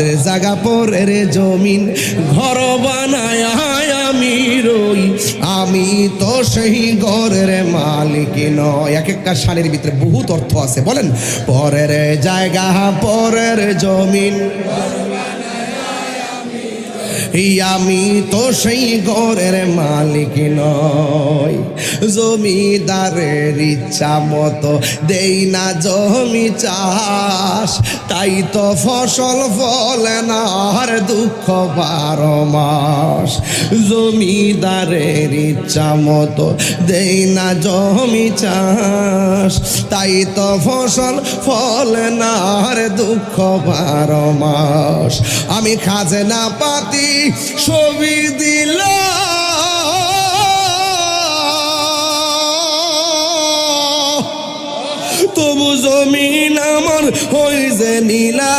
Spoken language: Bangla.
ঘরের জায়গা পরের জমিন ঘর বানায় আমি রই, আমি তো সেই ঘরের মালিক নয়। এক একটা শানের ভিতরে বহুত অর্থ আছে। বলেন, পরের জায়গা পরের জমিন, আমি তো সেই ঘরের মালিক নয়। জমিদারের ইচ্ছা মতো দেই না জমি চাষ, তাই তো ফসল ফলে না আর দুঃখ 12 মাস। জমিদারের ইচ্ছা মতো দেই না জমি চাষ, তাই তো ফসল ফলে না আর দুঃখ 12 মাস। আমি খাজনা পাতি ছবি দিল, তবু জমিন আমার হই যে নীলা।